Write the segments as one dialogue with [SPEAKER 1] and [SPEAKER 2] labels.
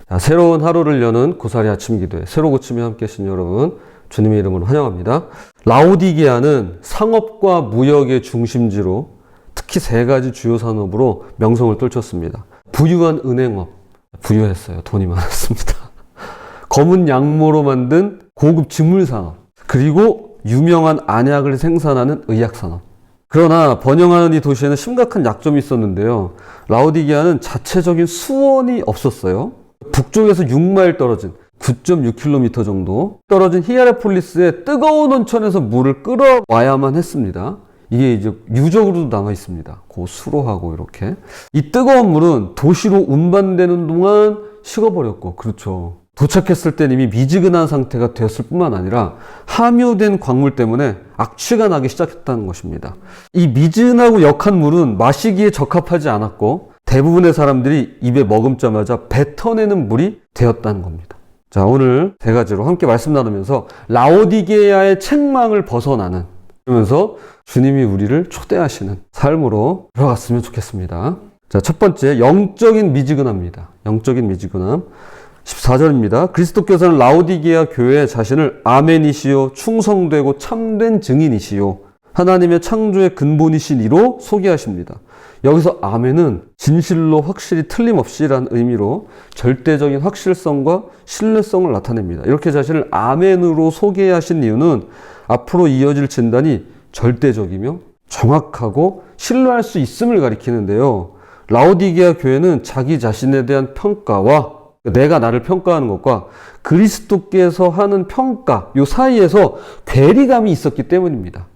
[SPEAKER 1] 자, 새로운 하루를 여는 고사리 아침 기도에 새로 고침에 함께 하신 여러분 주님의 이름으로 환영합니다. 라오디게아는 상업과 무역의 중심지로 특히 3가지 주요 산업으로 명성을 떨쳤습니다. 부유한 은행업, 부유했어요. 돈이 많았습니다. 검은 양모로 만든 고급 직물 산업, 그리고 유명한 안약을 생산하는 의약 산업. 그러나 번영하는 이 도시에는 심각한 약점이 있었는데요. 라오디게아는 자체적인 수원이 없었어요. 북쪽에서 6마일 떨어진 9.6km 정도 떨어진 히에라폴리스의 뜨거운 온천에서 물을 끌어와야만 했습니다. 이게 이제 유적으로도 남아 있습니다. 그 수로하고 이렇게. 이 뜨거운 물은 도시로 운반되는 동안 식어버렸고, 그렇죠. 도착했을 때 이미 미지근한 상태가 되었을 뿐만 아니라 함유된 광물 때문에 악취가 나기 시작했다는 것입니다. 이 미지근하고 역한 물은 마시기에 적합하지 않았고 대부분의 사람들이 입에 머금자마자 뱉어내는 물이 되었다는 겁니다. 자, 오늘 3가지로 함께 말씀 나누면서 라오디게아의 책망을 벗어나는, 그러면서 주님이 우리를 초대하시는 삶으로 들어갔으면 좋겠습니다. 자, 첫 번째, 영적인 미지근함입니다. 영적인 미지근함. 14절입니다. 그리스도께서는 라오디게아 교회 자신을 아멘이시요 충성되고 참된 증인이시요 하나님의 창조의 근본이신 이로 소개하십니다. 여기서 아멘은 진실로 확실히 틀림없이란 의미로 절대적인 확실성과 신뢰성을 나타냅니다. 이렇게 자신을 아멘으로 소개하신 이유는 앞으로 이어질 진단이 절대적이며 정확하고 신뢰할 수 있음을 가리키는데요. 라오디게아 교회는 자기 자신에 대한 평가와 내가 나를 평가하는 것과 그리스도께서 하는 평가, 이 사이에서 괴리감이 있었기 때문입니다.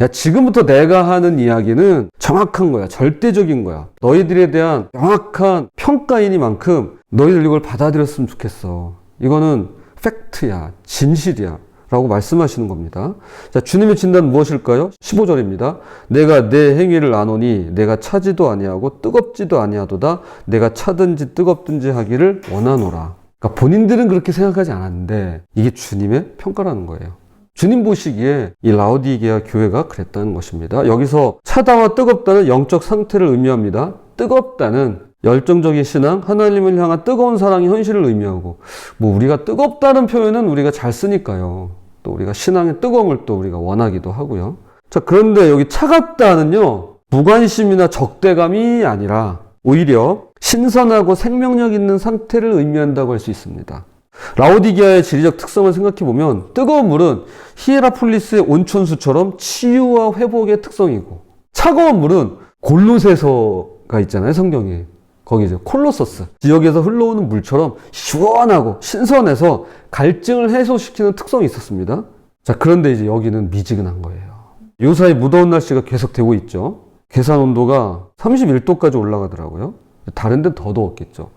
[SPEAKER 1] 야, 지금부터 내가 하는 이야기는 정확한 거야. 절대적인 거야. 너희들에 대한 명확한 평가이니만큼 너희들 이걸 받아들였으면 좋겠어. 이거는 팩트야. 진실이야. 라고 말씀하시는 겁니다. 자, 주님의 진단은 무엇일까요? 15절입니다. 내가 내 행위를 아노니 내가 차지도 아니하고 뜨겁지도 아니하도다. 내가 차든지 뜨겁든지 하기를 원하노라. 그러니까 본인들은 그렇게 생각하지 않았는데 이게 주님의 평가라는 거예요. 주님 보시기에 이 라오디게아 교회가 그랬다는 것입니다. 여기서 차다와 뜨겁다는 영적 상태를 의미합니다. 뜨겁다는 열정적인 신앙, 하나님을 향한 뜨거운 사랑의 현실을 의미하고, 우리가 뜨겁다는 표현은 우리가 잘 쓰니까요. 또 우리가 신앙의 뜨거움을 또 우리가 원하기도 하고요. 자, 그런데 여기 차갑다는요, 무관심이나 적대감이 아니라 오히려 신선하고 생명력 있는 상태를 의미한다고 할 수 있습니다. 라오디게아의 지리적 특성을 생각해보면 뜨거운 물은 히에라폴리스의 온천수처럼 치유와 회복의 특성이고, 차가운 물은 골로새서가 있잖아요, 성경에. 거기 이제 콜로서스 지역에서 흘러오는 물처럼 시원하고 신선해서 갈증을 해소시키는 특성이 있었습니다. 자, 그런데 이제 여기는 미지근한 거예요. 요사이 무더운 날씨가 계속되고 있죠. 계산 온도가 31도까지 올라가더라고요. 다른 데는 더 더웠겠죠.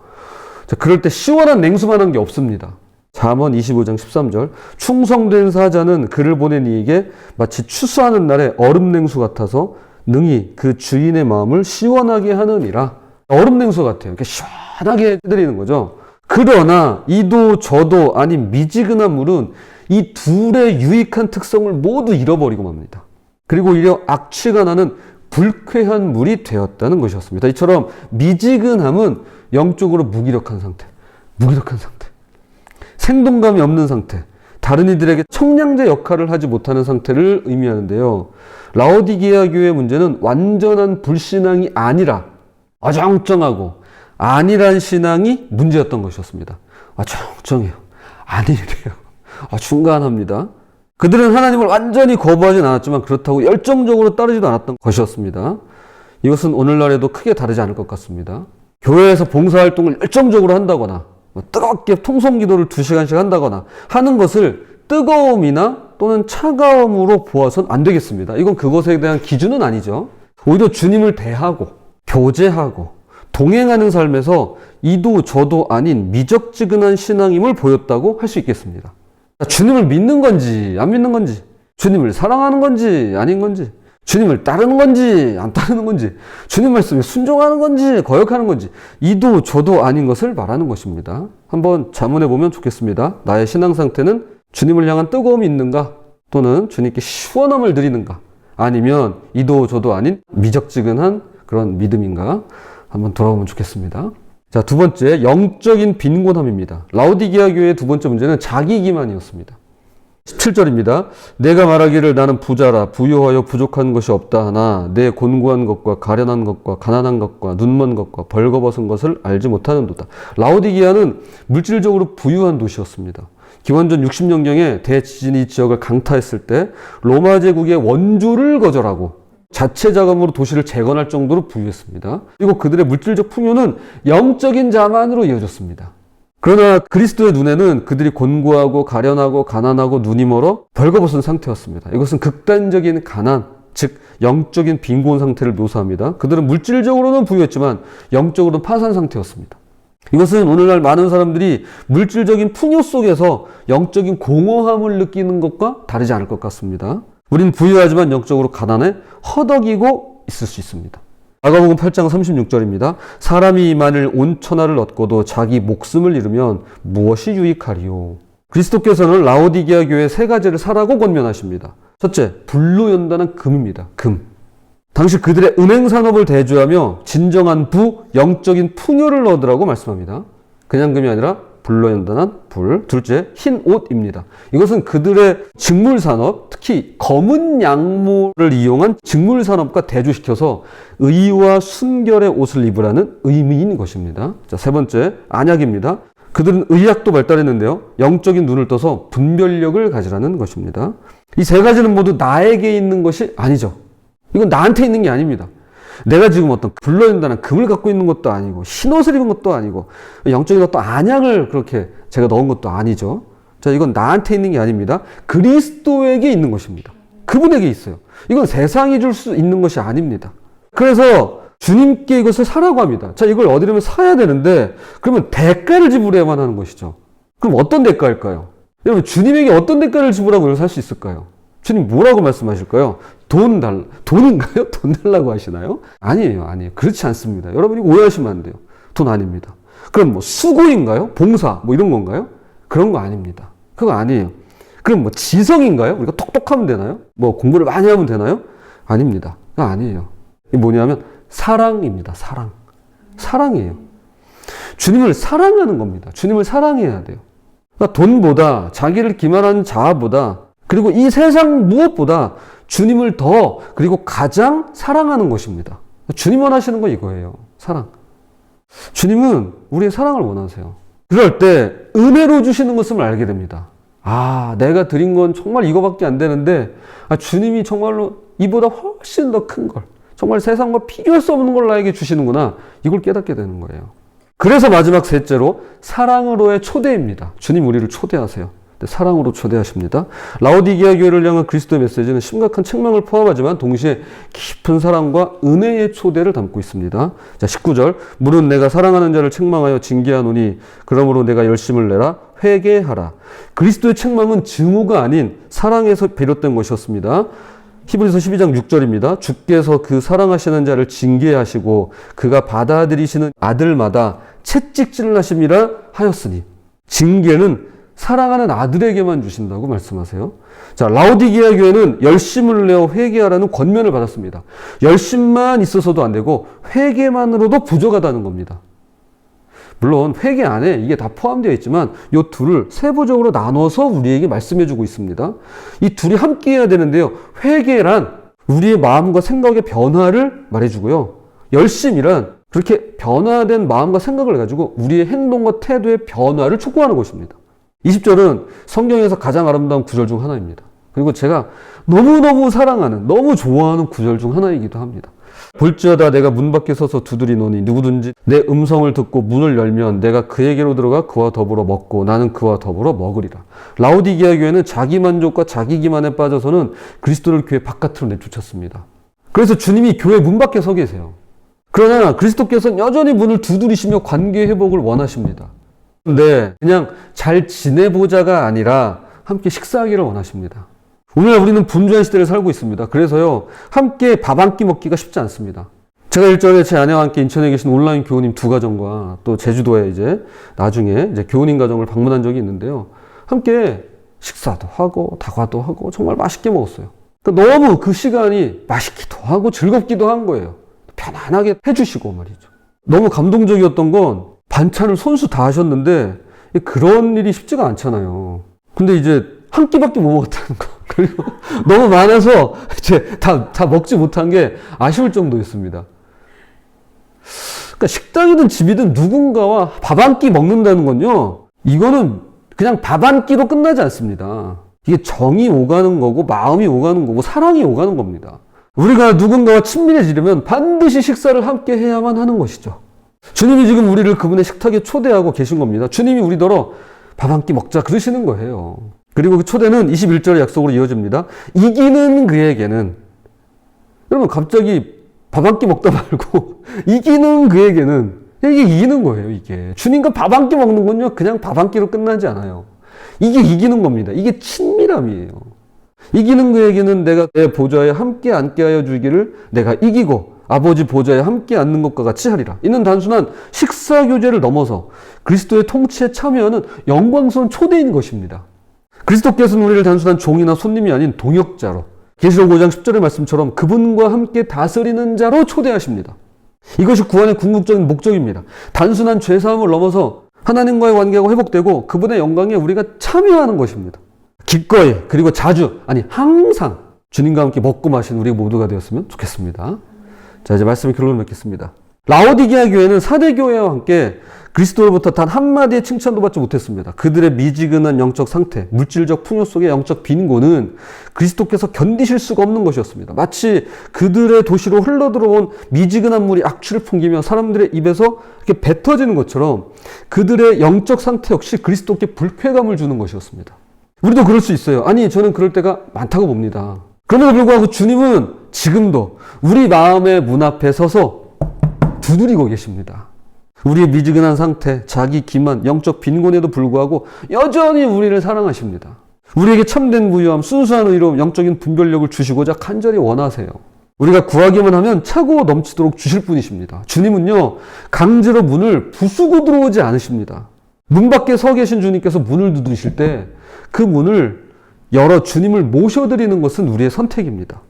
[SPEAKER 1] 자, 그럴 때 시원한 냉수만한 게 없습니다. 잠언 25장 13절. 충성된 사자는 그를 보낸 이에게 마치 추수하는 날에 얼음 냉수 같아서 능히 그 주인의 마음을 시원하게 하느니라. 얼음 냉수 같아요. 이렇게 시원하게 해드리는 거죠. 그러나 이도 저도 아닌 미지근한 물은 이 둘의 유익한 특성을 모두 잃어버리고 맙니다. 그리고 오히려 악취가 나는 불쾌한 물이 되었다는 것이었습니다. 이처럼 미지근함은 영적으로 무기력한 상태, 생동감이 없는 상태, 다른 이들에게 청량제 역할을 하지 못하는 상태를 의미하는데요. 라오디게아 교회의 문제는 완전한 불신앙이 아니라 어정쩡하고 아니란 신앙이 문제였던 것이었습니다. 어정쩡해요. 아니래요. 중간합니다. 그들은 하나님을 완전히 거부하진 않았지만 그렇다고 열정적으로 따르지도 않았던 것이었습니다. 이것은 오늘날에도 크게 다르지 않을 것 같습니다. 교회에서 봉사활동을 열정적으로 한다거나 뜨겁게 통성기도를 2시간씩 한다거나 하는 것을 뜨거움이나 또는 차가움으로 보아서는 안 되겠습니다. 이건 그것에 대한 기준은 아니죠. 오히려 주님을 대하고 교제하고 동행하는 삶에서 이도 저도 아닌 미적지근한 신앙임을 보였다고 할 수 있겠습니다. 주님을 믿는 건지 안 믿는 건지, 주님을 사랑하는 건지 아닌 건지, 주님을 따르는 건지 안 따르는 건지, 주님 말씀에 순종하는 건지 거역하는 건지, 이도 저도 아닌 것을 말하는 것입니다. 한번 자문해 보면 좋겠습니다. 나의 신앙 상태는 주님을 향한 뜨거움이 있는가, 또는 주님께 시원함을 드리는가, 아니면 이도 저도 아닌 미적지근한 그런 믿음인가 한번 돌아보면 좋겠습니다. 자, 두 번째, 영적인 빈곤함입니다. 라오디게아 교회의 두 번째 문제는 자기 기만이었습니다. 17절입니다. 내가 말하기를 나는 부자라 부유하여 부족한 것이 없다 하나 내 곤고한 것과 가련한 것과 가난한 것과 눈먼 것과 벌거벗은 것을 알지 못하는도다. 라오디게아는 물질적으로 부유한 도시였습니다. 기원전 60년경에 대지진이 이 지역을 강타했을 때 로마 제국의 원조를 거절하고 자체 자금으로 도시를 재건할 정도로 부유했습니다. 그리고 그들의 물질적 풍요는 영적인 자만으로 이어졌습니다. 그러나 그리스도의 눈에는 그들이 곤고하고 가련하고 가난하고 눈이 멀어 벌거벗은 상태였습니다. 이것은 극단적인 가난, 즉 영적인 빈곤 상태를 묘사합니다. 그들은 물질적으로는 부유했지만 영적으로는 파산 상태였습니다. 이것은 오늘날 많은 사람들이 물질적인 풍요 속에서 영적인 공허함을 느끼는 것과 다르지 않을 것 같습니다. 우린 부유하지만 영적으로 가난해 허덕이고 있을 수 있습니다. 마가복음 8장 36절입니다. 사람이 만일 온 천하를 얻고도 자기 목숨을 잃으면 무엇이 유익하리요? 그리스도께서는 라오디게아 교회 세 가지를 사라고 권면하십니다. 첫째, 불로 연단한 금입니다. 금. 당시 그들의 은행 산업을 대조하며 진정한 영적인 풍요를 얻으라고 말씀합니다. 그냥 금이 아니라 불로 연단한 불. 둘째, 흰 옷입니다. 이것은 그들의 직물 산업, 특히 검은 양모를 이용한 직물 산업과 대조시켜서 의와 순결의 옷을 입으라는 의미인 것입니다. 자, 세 번째, 안약입니다. 그들은 의학도 발달했는데요. 영적인 눈을 떠서 분별력을 가지라는 것입니다. 이 세 가지는 모두 나에게 있는 것이 아니죠. 이건 나한테 있는 게 아닙니다. 내가 지금 어떤 불러연단한 금을 갖고 있는 것도 아니고 흰옷을 입은 것도 아니고 영적인 어떤 안약을 그렇게 제가 넣은 것도 아니죠. 자, 이건 나한테 있는 게 아닙니다. 그리스도에게 있는 것입니다. 그분에게 있어요. 이건 세상이 줄 수 있는 것이 아닙니다. 그래서 주님께 이것을 사라고 합니다. 자, 이걸 어디라면 사야 되는데 그러면 대가를 지불해야만 하는 것이죠. 그럼 어떤 대가일까요? 여러분, 주님에게 어떤 대가를 지불하고 이걸 살 수 있을까요? 주님 뭐라고 말씀하실까요? 돈인가요? 돈 달라고 하시나요? 아니에요. 그렇지 않습니다. 여러분이 오해하시면 안 돼요. 돈 아닙니다. 그럼 뭐 수고인가요? 봉사 뭐 이런 건가요? 그런 거 아닙니다. 그거 아니에요. 그럼 뭐 지성인가요? 우리가 똑똑하면 되나요? 뭐 공부를 많이 하면 되나요? 아닙니다. 그거 아니에요. 이게 뭐냐면 사랑입니다. 사랑이에요. 주님을 사랑하는 겁니다. 주님을 사랑해야 돼요. 그러니까 돈보다 자기를 기만하는 자아보다 그리고 이 세상 무엇보다 주님을 더 그리고 가장 사랑하는 것입니다. 주님 원하시는 건 이거예요. 사랑. 주님은 우리의 사랑을 원하세요. 그럴 때 은혜로 주시는 것을 알게 됩니다. 아, 내가 드린 건 정말 이거밖에 안 되는데 주님이 정말로 이보다 훨씬 더 큰 걸, 정말 세상과 비교할 수 없는 걸 나에게 주시는구나. 이걸 깨닫게 되는 거예요. 그래서 마지막 셋째로 사랑으로의 초대입니다. 주님 우리를 초대하세요. 사랑으로 초대하십니다. 라오디게아 교회를 향한 그리스도의 메시지는 심각한 책망을 포함하지만 동시에 깊은 사랑과 은혜의 초대를 담고 있습니다. 자, 19절. 물은 내가 사랑하는 자를 책망하여 징계하노니 그러므로 내가 열심을 내라 회개하라. 그리스도의 책망은 증오가 아닌 사랑에서 비롯된 것이었습니다. 히브리서 12장 6절입니다. 주께서 그 사랑하시는 자를 징계하시고 그가 받아들이시는 아들마다 채찍질을 하심이라 하였으니 징계는 사랑하는 아들에게만 주신다고 말씀하세요. 자, 라오디게아 교회는 열심을 내어 회개하라는 권면을 받았습니다. 열심만 있어서도 안 되고 회개만으로도 부족하다는 겁니다. 물론 회개 안에 이게 다 포함되어 있지만 이 둘을 세부적으로 나눠서 우리에게 말씀해주고 있습니다. 이 둘이 함께 해야 되는데요. 회개란 우리의 마음과 생각의 변화를 말해주고요. 열심이란 그렇게 변화된 마음과 생각을 가지고 우리의 행동과 태도의 변화를 촉구하는 것입니다. 20절은 성경에서 가장 아름다운 구절 중 하나입니다. 그리고 제가 너무너무 사랑하는, 너무 좋아하는 구절 중 하나이기도 합니다. 볼지어다 내가 문 밖에 서서 두드리노니 누구든지 내 음성을 듣고 문을 열면 내가 그에게로 들어가 그와 더불어 먹고 나는 그와 더불어 먹으리라. 라오디게아 교회는 자기 만족과 자기 기만에 빠져서는 그리스도를 교회 바깥으로 내쫓았습니다. 그래서 주님이 교회 문 밖에 서 계세요. 그러나 그리스도께서는 여전히 문을 두드리시며 관계 회복을 원하십니다. 근데 그냥 잘 지내보자가 아니라 함께 식사하기를 원하십니다. 오늘날 우리는 분주한 시대를 살고 있습니다. 그래서요, 함께 밥 한 끼 먹기가 쉽지 않습니다. 제가 일전에 제 아내와 함께 인천에 계신 온라인 교우님 2가정과 또 제주도에 나중에 교우님 가정을 방문한 적이 있는데요. 함께 식사도 하고 다과도 하고 정말 맛있게 먹었어요. 그러니까 너무 그 시간이 맛있기도 하고 즐겁기도 한 거예요. 편안하게 해주시고 말이죠. 너무 감동적이었던 건 반찬을 손수 다 하셨는데 그런 일이 쉽지가 않잖아요. 근데 이제 한 끼밖에 못 먹었다는 거. 그리고 너무 많아서 이제 다 먹지 못한 게 아쉬울 정도였습니다. 그러니까 식당이든 집이든 누군가와 밥 한 끼 먹는다는 건요, 이거는 그냥 밥 한 끼로 끝나지 않습니다. 이게 정이 오가는 거고, 마음이 오가는 거고, 사랑이 오가는 겁니다. 우리가 누군가와 친밀해지려면 반드시 식사를 함께 해야만 하는 것이죠. 주님이 지금 우리를 그분의 식탁에 초대하고 계신 겁니다. 주님이 우리더러 밥 한 끼 먹자 그러시는 거예요. 그리고 그 초대는 21절의 약속으로 이어집니다. 이기는 그에게는, 여러분 갑자기 밥 한 끼 먹다 말고 이기는 그에게는, 이게 이기는 거예요. 이게 주님과 밥 한 끼 먹는 건요 그냥 밥 한 끼로 끝나지 않아요. 이게 이기는 겁니다. 이게 친밀함이에요. 이기는 그에게는 내가 내 보좌에 함께 앉게 하여 주기를 내가 이기고 아버지 보좌에 함께 앉는 것과 같이 하리라. 이는 단순한 식사 교제를 넘어서 그리스도의 통치에 참여하는 영광스러운 초대인 것입니다. 그리스도께서는 우리를 단순한 종이나 손님이 아닌 동역자로, 계시록 5장 10절의 말씀처럼 그분과 함께 다스리는 자로 초대하십니다. 이것이 구원의 궁극적인 목적입니다. 단순한 죄사함을 넘어서 하나님과의 관계가 회복되고 그분의 영광에 우리가 참여하는 것입니다. 기꺼이, 그리고 자주, 아니 항상 주님과 함께 먹고 마신 우리 모두가 되었으면 좋겠습니다. 자, 이제 말씀의 결론을 맺겠습니다. 라오디게아 교회는 사대 교회와 함께 그리스도로부터 단 한마디의 칭찬도 받지 못했습니다. 그들의 미지근한 영적 상태, 물질적 풍요 속의 영적 빈곤은 그리스도께서 견디실 수가 없는 것이었습니다. 마치 그들의 도시로 흘러들어온 미지근한 물이 악취를 풍기며 사람들의 입에서 이렇게 뱉어지는 것처럼 그들의 영적 상태 역시 그리스도께 불쾌감을 주는 것이었습니다. 우리도 그럴 수 있어요. 아니, 저는 그럴 때가 많다고 봅니다. 그럼에도 불구하고 주님은 지금도 우리 마음의 문 앞에 서서 두드리고 계십니다. 우리의 미지근한 상태, 자기 기만, 영적 빈곤에도 불구하고 여전히 우리를 사랑하십니다. 우리에게 참된 부유함, 순수한 의로움, 영적인 분별력을 주시고자 간절히 원하세요. 우리가 구하기만 하면 차고 넘치도록 주실 분이십니다. 주님은요, 강제로 문을 부수고 들어오지 않으십니다. 문 밖에 서 계신 주님께서 문을 두드리실 때 그 문을 열어 주님을 모셔드리는 것은 우리의 선택입니다.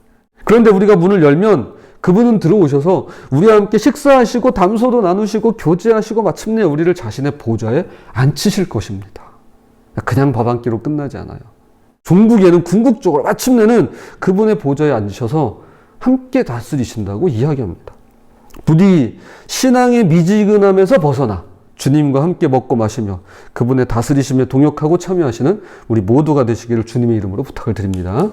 [SPEAKER 1] 그런데 우리가 문을 열면 그분은 들어오셔서 우리와 함께 식사하시고 담소도 나누시고 교제하시고 마침내 우리를 자신의 보좌에 앉히실 것입니다. 그냥 밥 한 끼로 끝나지 않아요. 종국에는 궁극적으로 마침내는 그분의 보좌에 앉으셔서 함께 다스리신다고 이야기합니다. 부디 신앙의 미지근함에서 벗어나 주님과 함께 먹고 마시며 그분의 다스리심에 동역하고 참여하시는 우리 모두가 되시기를 주님의 이름으로 부탁을 드립니다.